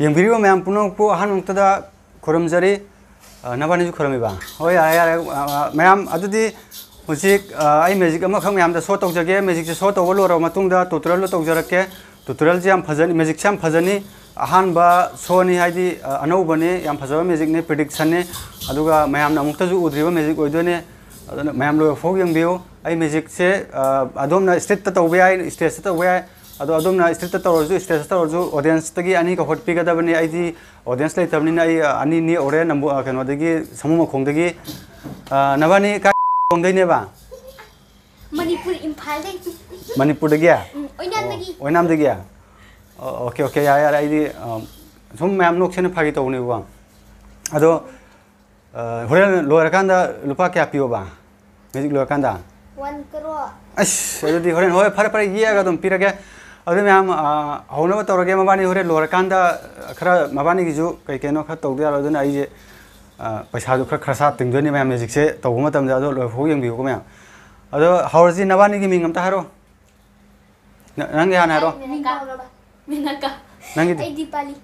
यंगबिरिबो ma'am पुनों को अहन मुक्तदा खुरमजरी नबानी खुरमीबा हो यार मैम अदुदी हुजिक आई मैजिक अमा खंग मैम दा शो तौजगे मैजिक से शो तौबो लोरो मतुंगदा ट्यूटोरियल लो तौजरके ट्यूटोरियल जे याम फजनी मैजिक से याम फजनी अहानबा शोनी हाइदी अनौबने याम फजबा मैजिक ने प्रेडिक्शन ने अदुगा मैम ना मुक्तजु उद्रिबा मैजिक ओइदोने मैम लो फोग यंगबियो आई मैजिक से अदोमना स्टेट तौबे आई स्टेज तौबे आई अदो अदोमना स्टेट तौरजु स्टेज तौरजु ऑडियंस तगी अनी का हॉट पिगदबनी आईदी ऑडियंस लेतबनी आई अनी नि ओरे नंबो कनोदगी समूह खोंदगी नबानी का खोंदैनेबा मणिपुर इम्फाल दे मणिपुर दगिया ओइनाम दगी ओके ओके यार आईदी सुम मैम नोक्सेन फागी तौनेबा अदो होरेन लोरकांदा लुपा क्या पियोबा मैजिक लोरकांदा 1 करोड़ अस अदुदी होरेन होय फरे फरे येगा दम पिरगे अदु मैम हौनबा तौरगे मबानी होरे लोरकांदा खरा मबानी गिजु कई केनो खा तौदे यार अदुना आइजे पैसा जो खरा खरसा तिंगदोनी मैम मैजिक से तौबो मतम अदो लोफो यंबियो को मैम अदो हौरजी नबानी की मिंगम ता हारो नंगे हाना हारो मिनका नंगी आई दीपाली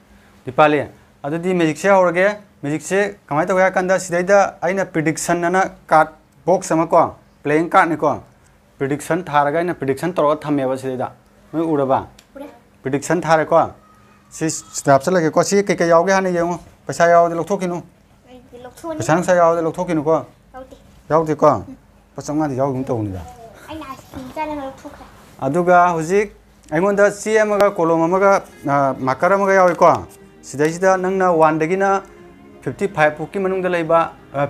दीपाली अदुदी मैजिक से हौरगे मैजिक से कमाय तौया कंदा सिदैदा आइना प्रेडिक्शन ना कार्ड बॉक्स अमा को प्लेइंग कार्ड ने को प्रेडिक्शन थारगा आइना प्रेडिक्शन तौरगा थमेबा सिदैदा मैं उड़बा प्रेडिक्शन थारे को सि स्टाफ चलगे को सि के यावगे हाने येंगो पैसा यावदे लौथोकिनु पैसा नंग सा यावदे लौथोकिनु को यावदे को पचंगा दि यावगुम तौनिदा आइना आइसक्रीम चाले लौथोखा अदुगा हुजिक आइमोंदा सी अमगा कोलम अमगा मार्कर अमगा यावै को सिदैसिदा नंगना 1 दगिना 55 पुकी मनुंगदा लेबा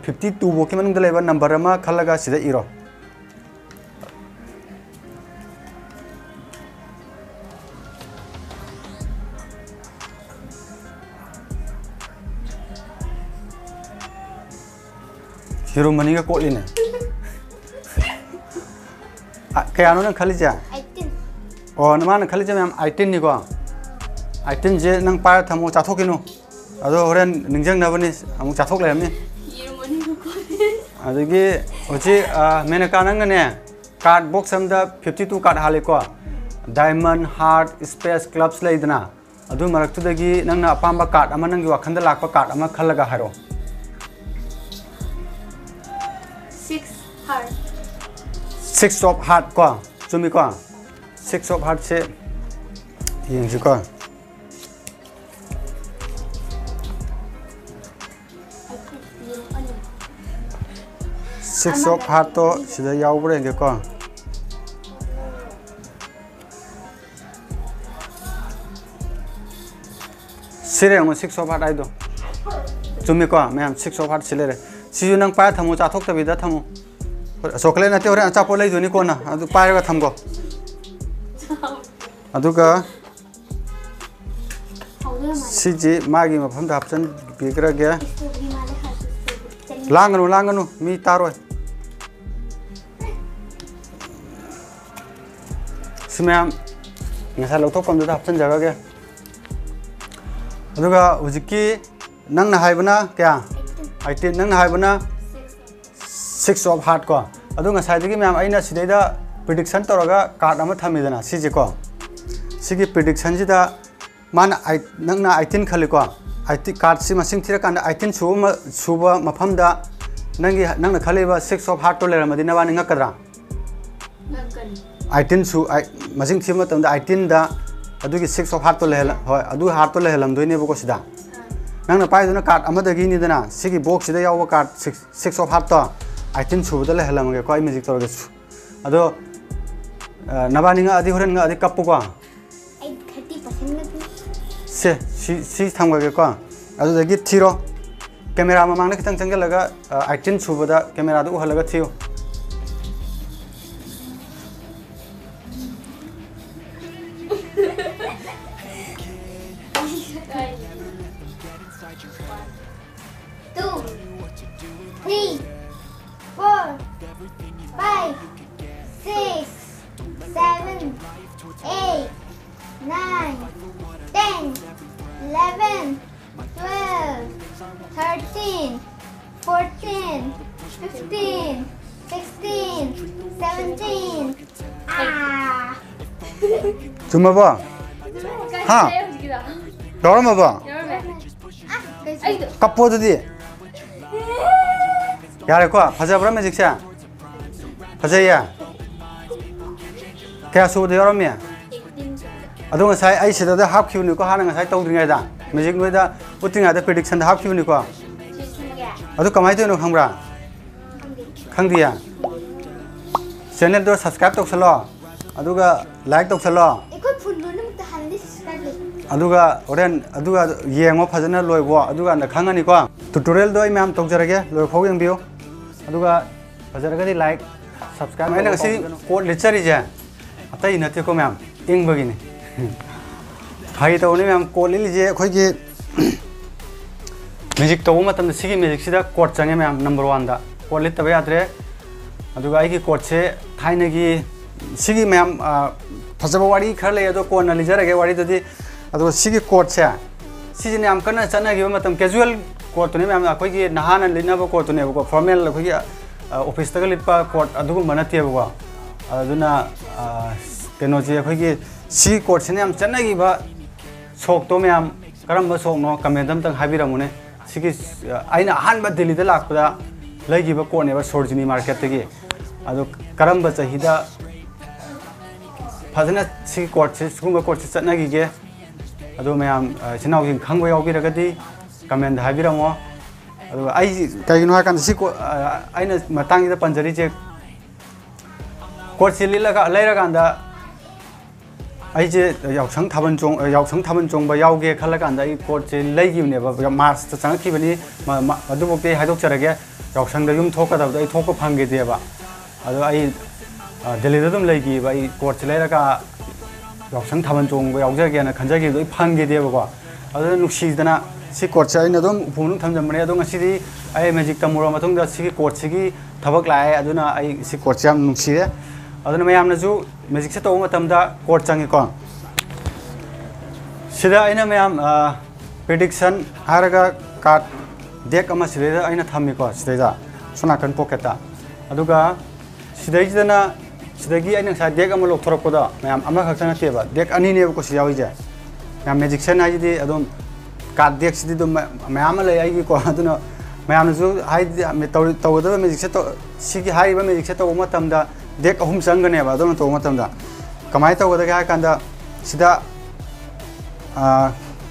52 बोकी मनुंगदा लेबा नंबर अमा खलगा सिदा इरो हिरो मनी का कोली ने क्या नो नंग खाली जा 18 ओ नमान खाली जा मैम 18 नि को 18 जे नंग पार थमो चाथोकिनु अदो होरेन निंजंग नबनी अमु चाथोक लेमनी हिरो मनी को कोली अदगी होची मेने का नंग ने कार्ड बॉक्स हमदा 52 कार्ड हाले को डायमंड हार्ट स्पेस क्लब्स लेदना अदु मरक्तुदगी नंगना अपाम्बा कार्ड अमा नंगी वाखंदा लाकपा कार्ड अमा खलगा हारो 6 of heart को चुमी को 6 of heart से यंग को 6 of heart तो सीधा याव बरेंगे को सिरे हम 6 of heart आई दो चुमी को मैम 6 of heart सिले रे सिजु नंग पाया थमु चाथोक तबिदा थमु चॉकलेट नते होरे अचापो लै जोनी कोना अदु पायगा थमगो अदुगा सिजी मागी मफम दा हपसन बिग्रा गया लांगनु मी तारोय सिमैम ngasa लौथोक पम दा हपसन जगह गया अदुगा हुजिकी नंगना हाइबना क्या 18 नंगना हाइबना 6 of heart को अदु ngसाइदगी मैम आइना सिदैदा प्रेडिक्शन तौरगा कार्ड अमा थमिदना सिजे को सिगी प्रेडिक्शन जिदा माना नंगना 18 खले को 18 कार्ड सि मसिंग थिरा कांदा 18 सुबा मफमदा नंगी नंगना खलेबा 6 of heart तो लेरमदि नबा निंगा कदरा 18 सु मसिंग थिमा तमदा 18 दा अदुगी 6 of heart तो लेहला होय अदु heart तो लेहलम दोइने बको सिदा नंगना पाइदना कार्ड अमदगी निदना सिगी बॉक्स सिदा याव कार्ड 6 of heart तो 18 सुबदा लेहलमगे को मैजिक तौरगे अदो नबानिंगा अदि होरेन अदि कप्पु को 30% से थमगे को अदुदगी थिरो कैमरा ममांगना खितंग चंगलगा 18 सुबदा कैमरा दु हलगा थियो चुम्मा हाँ Đó mà vợ. Ai được. Cặp vô đi. Yare quá, phải giờ bữa magic xe. Phải giờ ya. Cái số đó rồi mẹ. Ado nga sai ai sida da half Q ni ko hana nga sai tong dringa da magic noi da utinga da prediction da half Q ni ko ado kamai to no khangbra khangdiya channel do subscribe tok salo aduga like tok salo Ikut phun luôn nó ta hành đi subscribe đi. aduga oren aduga yengo phajana loi bo aduga na khangani ko tutorial do ai mam tok jarage loi khog yang bio aduga phajaraga di like subscribe ai na si code lecture ja atai na te ko mam ing bagini hay tàu này em cột lấy gì khối gì magic tàu mà tầm sĩ magic sĩ đã cột chẳng em number one đó cột lấy tàu vậy đấy, aduga ai cái cột sẽ thay này cái sĩ em phát ra wari khởi lấy đó cột này lấy ra cái wari đó thì aduga sĩ cột sẽ sĩ này em cần là chắn này cái mà tầm casual cột tụi em khối cái nahan này lấy nào cột tụi em có formal là khối cái office tắc lấy pa cột aduga mana tiệt bao, aduna cái nói gì khối cái sĩ cột sẽ em chắn này cái ba sốc to ma'am करम बस सok no comment am tang habi ramune sigi aina han ba delhi da lak da lagi ba ko ne ba sorjini market te gi ado karam ba chahi da phajana sigi court se sugum ba court se chatna gi ge ado ma'am chinau jing khangbo yaw bi ragadi comment da habi ramo ado ai kai no kan si ko aina matang da panjari je court se lilaga lairaga da ai je yausang thaban chong ba yauge khalaga anda I court je leigi ne ba mars ta chang ki bani adu bokte haidok charage yausang da yum thoka da ai thok phangge de ba ado ai delhi da dum leigi ba I court je leiraga yausang thaban chong ba yaujage na khanjage do phangge de ba ko ado nuksi dana si court je na dum phunung thamjam mane ado ngasi di ai magic tamura mathong da si court sigi thabak lai aduna ai si court jam nuksi de aduna mayam na ju magic se to matam da court changi ko sida aina mayam prediction haraga card deck ama sida aina thammi ko sida ja sona kan pocket ta aduga sida jidana sidagi aina sa deck ama lok thorok ko da mayam ama khak chana te ba deck ani ne ko siyawi ja mayam magic se na ji adum card deck sidi dum mayam le ai ko aduna mayam ju hai me taw da magic se to sigi hai ba magic se to matam da deck ahum sangane ba don to matam da kamai to da ga kanda sida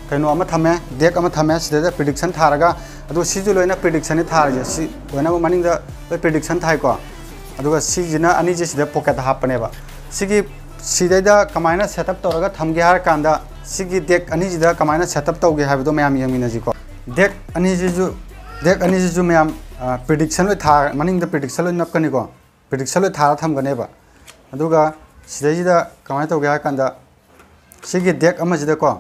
kaino ama thame deck ama thame sida prediction tharaga adu siju loina prediction ni thar je si loina maning da prediction thai ko aduga sijina ani je sida pocket hapane ba sigi sida da kamaina setup toraga thamge har kanda sigi deck ani jida kamaina setup tawge ha do mayam yamina ji ko deck ani ju mayam prediction lo thar maning da prediction lo napkani ko prediction lo thara thamgane ba aduga sida jida kamaina tawge har kanda sigi deck ama jida ko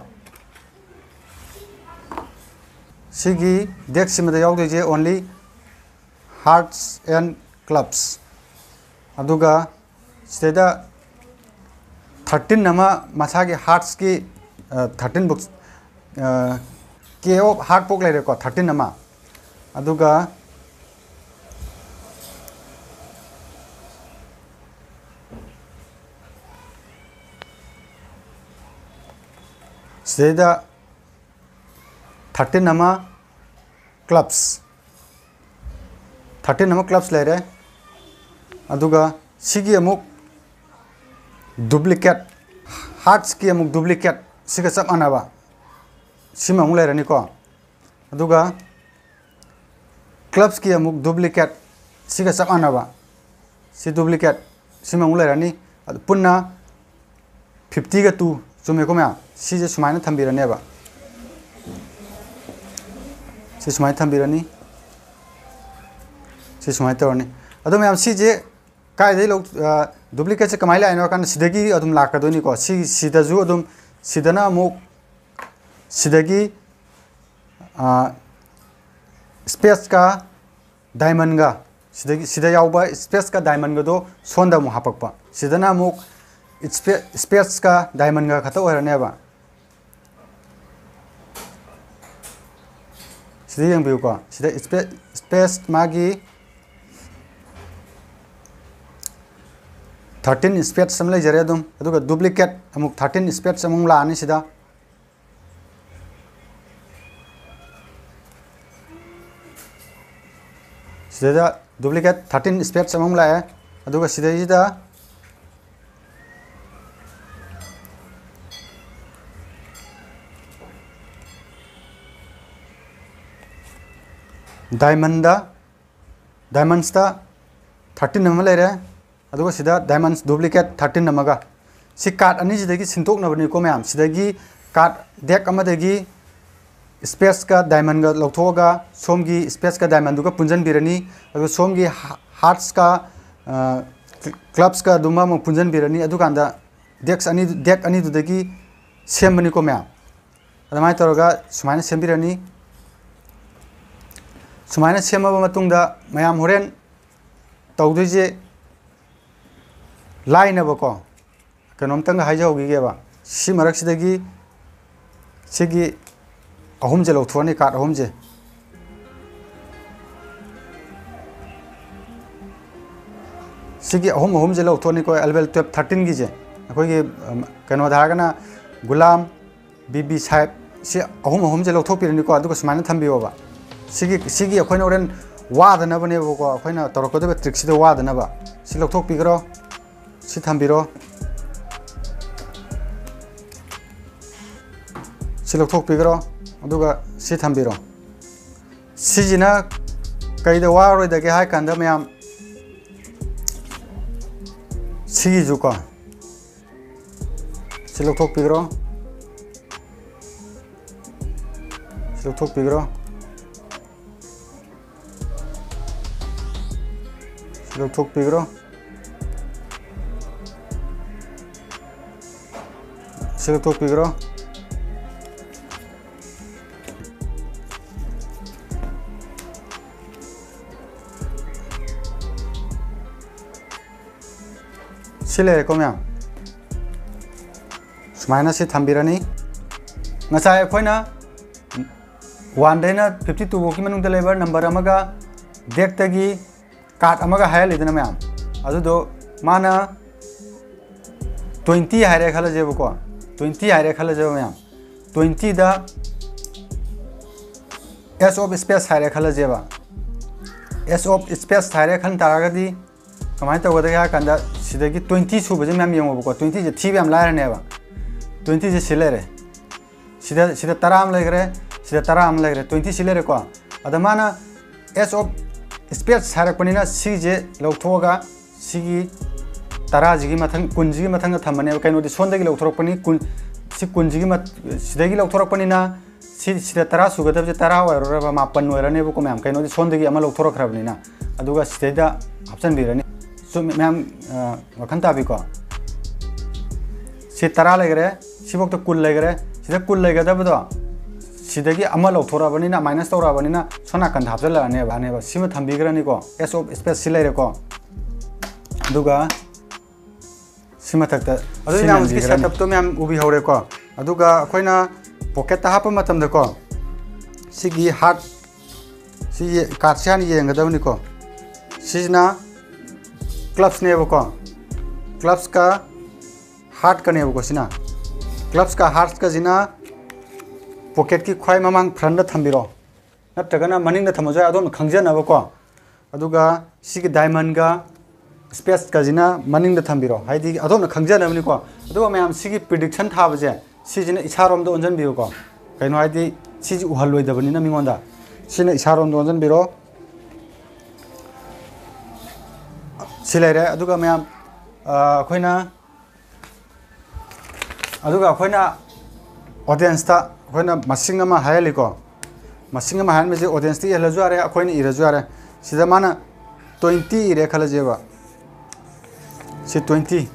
sigi deck simada yaugde je only hearts and clubs aduga sida 13 nama masagi hearts ki 13 books ke of heart book lai ko 13 nama aduga sida 13 nama clubs 13 nama clubs lai re aduga sigi amuk duplicate hearts ki amuk duplicate siga sab anaba sima amuk lai rani ko aduga clubs ki amuk duplicate siga sab anaba si duplicate sima amuk lai rani punna 50 ga 2 chume ko ma si je sumaina thambirane ba si sumai thambirani si sumai torni ado me am si je kai dei lok duplicate se kamai lai no kan sidagi adum lakadoni ko si sida ju adum sidana mu sidagi space ka diamond ga sidagi sida yauba space ka diamond ga do sonda mu hapakpa sidana mu space ka diamond ga khata oirane ba sida yang biu ko sida space magi 13 space samlai jare dum aduga duplicate amuk 13 space amung la ani sida सिदा duplicate 13 space अमम लाए अदुगा सिदा diamonds 13 नम लेरे अदुगा सिदा diamonds duplicate 13 नमगा सि card अनि सिदगी सिंतोक नबनी को ma'am सिदगी card deck अमदगी space का diamond का लौथोगा सोमगी स्पेस का डायमंड दुगा पुंजन बिरनी अदुगा सोमगी हार्ट्स का क्लब्स का दुमा म पुंजन बिरनी अदुकांदा डेक अनि दुदगी सेमबनी को मैम अदमाय तोरगा सुमायना सेमबिरनी सुमायना सेमबा मतुंगदा मैम होरेन तौदुजे लाइनबको कनोमतंग हाइजौगीगेबा सि मरक्सिदगी सिगी अहुम जे लौथोनी कार्ड अहुम जे सिगी अहुम जे लौथोनी को एलवेल 12 13 गी जे अखोगी कनो धागना गुलाम बीबी साहेब सि अहुम जे लौथोपिरनी को अदुगा सुमायना थंबियोबा सिगी अखोइना ओरेन वादनबनेबको अखोइना तोरकोदबे ट्रिक सिदा वादनबा सि लौथोपिगरो सि थंबिरो सि लौथोपिगरो अदुगा सि थंबिरो सिजिना कईदा वारोइदगे हाय कांदा मैम सिगी जुको सि लौथोपिगरो सि लौथोपिगरो सि लौथोपिगरो सि लौथोपिगरो सिले को मैम सुमायना से थंबिरनी ngसाय अखोइना 1 देना 52 की मनुंग लेबर नंबर अमगा डेक तगी कार्ड अमगा हाय लेदना मैम अदुदो माना 20 हायरे खलजेबको 20 हायरे खलजेब मैम 20 दा एस ऑफ स्पेस हायरे खलजेबा एस ऑफ स्पेस हायरे खन तारागदी कमाय तगदे हा कंदा सिदगी 20 सुबजे मैम यमबको 20 जे थी मैम लायरनेबा 20 जे सिलेरे सिदा तराम लेगरे सिदा तराम लेगरे 20 सिलेरे को अदमाना एस ऑफ स्पेस हारकपनिना सी जे लौथोगा सिगी तराजिगी मथंग कुंजिगी मथंग थमने कइनोदि सोंदगी लौथोरकपनि कुन सि कुंजिगी मत सिदगी लौथोरकपनिना सिदा तरा सुगदब जे तरा वररबा मापन वरनेबको मैम कइनोदि सोंदगी अमा लौथोरखरबनिना अदुगा सिदा ऑप्शन बिरनी सो मैम वखन ताबिको सि तरा लेगरे सिबोक कुल लेगरे सिदा कुल लेगदबदो सिदगी अमा लौथोरबनिना माइनस तौरबनिना सोना कन हाबजलाने बानेबा सिम थंबिग्रनिको एस ऑफ स्पेस सिलेरेको दुगा सिमा तकता अदुनि नाम की सेटअप तो मैम उबी हौरेको अदुगा अखोइना पॉकेट हाप मतमदको सिगी हार्ट सि कार्डसान येंगदबनिको सिजना क्लब्स नेबको क्लब्स का हार्ट का नेबको सिना क्लब्स का हार्ट का जिना पॉकेट की ख्वाई ममांग फ्रंट थंबिरो नत्रगना मनिंग थमजो अदोम खंगजनबको अदुगा सिगी डायमंड का स्पेस का जिना मनिंग थंबिरो हाइदि अदोम खंगजनबनिको अदुगा मैम सिगी प्रिडिक्शन थाबजे सिजिना इसारोम दो ओंजन बियोको कइनो हाइदि सिजि उहलोइदबनिना मिंगोंदा सिना इसारोम दो ओंजन बिरो सिलेरे अदुगा मैम अखोइना ऑडियंस ता अखोइना मसिंग अमा हायलिको मसिंग अमा हायन मेजे ऑडियंस ती हेलजु आरे अखोइना इरजु आरे सिदा माना 20 इरे खलजेबा सि 20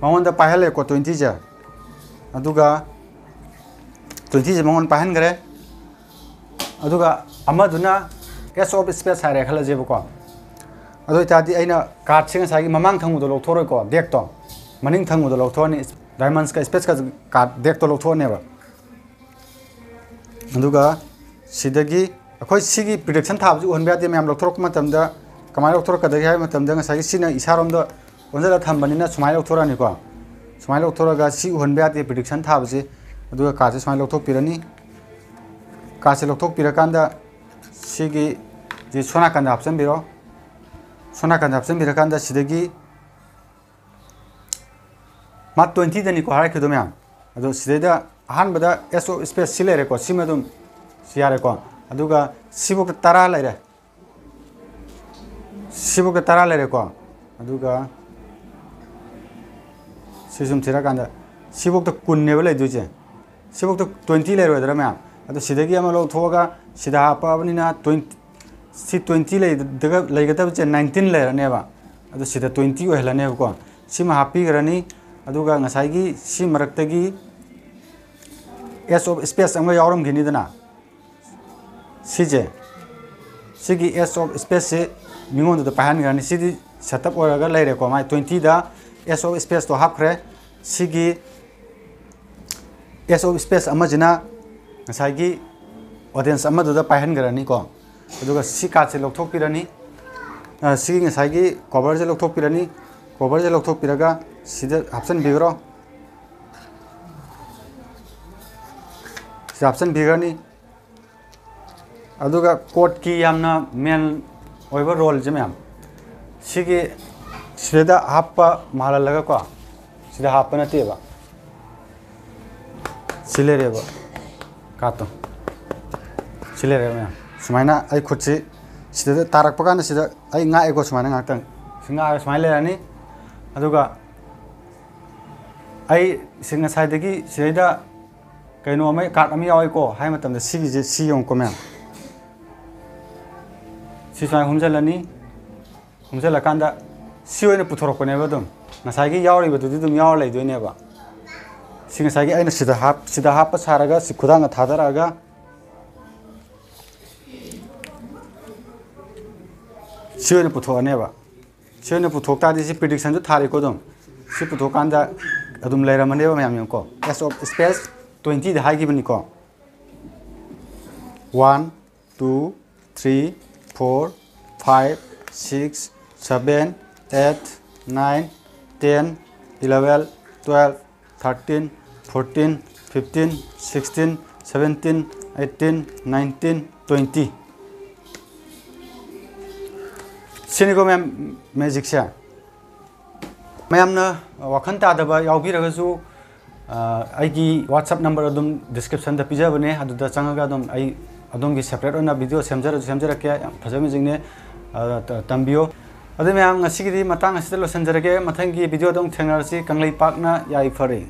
मंगोंदा पाहले को 20 जा अदुगा 20 जे मंगोन पाहन गरे अदुगा अमदुना एस ऑफ स्पेस हायरे खलजेबको अदो इतादि आइना कार्ड सिंग सागी ममांग थंगुदो लौथोरको डेक तो मनिंग थंगुदो लौथोनी डायमंड्स का स्पेस का कार्ड डेक तो लौथोनेबा अदुगा सिदगी अखोइ सिगी प्रिडिक्शन थाबजु होनब्यादि मैम लौथोरक मतमदा कमाय लौथोरकदगे हाय मतमदा ngसागी सिना इसारोमदो ओनजला थंबनिना सुमाय लौथोरानिको सुमाय लौथोरगा सि होनब्यादि प्रिडिक्शन थाबजे अदुगा कार्ड सुमाय लौथोक पिरनी कार्ड से लौथोक पिरकांदा सिगी जी सोना कंद ऑप्शन बिरो सोना कंद ऑप्शन बिरा कंद सिदगी मा 20 दनी को हारे खदो मैम अदो सिदेदा अहान बदा एसओ स्पेस सिलेरे को सिमदुम सियारे को अदुगा सिबुक तरा लेरे सिबुक तरा लेरे को अदुगा सिजुम थिरा कंद सिबुक तो कुन्नेबो लेदुजे सिबुक तो 20 लेरो दरा मैम अदो सिदेगी अमा लो थोगा सिदा हापाबनिना 20 सी 20 ले दगा लेगतब 19 लेरनेबा अदो सिदा 20 ओहलनेब को सिमा हापी गरनी अदुगा ngसाइगी सि मरक्तगी एस ऑफ स्पेस अमगा यावरम गिनीदना सिजे सिगी एस ऑफ स्पेस से मिंगोन द पाहन गरनी सिदी सेटअप ओरगा लेरे को माय 20 दा एस ऑफ स्पेस तो हाफरे सिगी एस ऑफ स्पेस अमजना ngसाइगी ऑडियंस अमदुदा पाहन गरनी को अदुगा सि का से लौथोकपिरनी सिगी ngसाइगी कवर जे लौथोकपिरनी कवर जे लौथोकपिरगा सिदा ऑप्शन बिगरो सिदा ऑप्शन बिगरनी अदुगा कोड की यामना मेन ओइबो रोल जे मैम सिगी सिदा हापा माललगा को सिदा हापा नतेबा सिलेरेबा कातो सिलेरे मैम सुमाइना आई खुदसे सिदा तारकपा कान सिदा आई ngaएको सुमाइना ngaktan singa सुमाइले रानी अदुगा आई सिंगा साइदगी सिदा कइनो अमे कार्ड अमे यावइको हाय मतमदा सिगी जे सि योंको मैम सिसाइ हमजलनी हमजलकांदा सि ओइना पुथोरकनेबा दम ngसाइगी यावरिबदुदि दम यावर लैदोइनेबा सिंगा साइगी आइना सिदा हाप सारागा सि खुदांगा थादरागा सि ओइना पुथोनेबा सि ओइना पुथोकतादि सि प्रेडिक्शन जो थारिको दम सि पुथोकांदा अदुम लेरमनेबा मैम योंको एस ऑफ स्पेस 20 द हाइगिबनिको 1 2 3 4 5 6 7 8 9 10 11 12 13 14 15 16 17 18 19 20 सिनिको मैम मैजिक से मैमना वखन तादबा यावबिरगसु आइगी व्हाट्सएप नंबर अदुम डिस्क्रिप्शन द पिजाबने अदुदा चंगागा अदुम आई अदुमगी सेपरेट ओना वीडियो सेमजरके फजमिजिंगने तंबियो अदु मैम ngasiगी matang asida losanjarage mathanggi video dong thengarasi kanglei pakna yai fari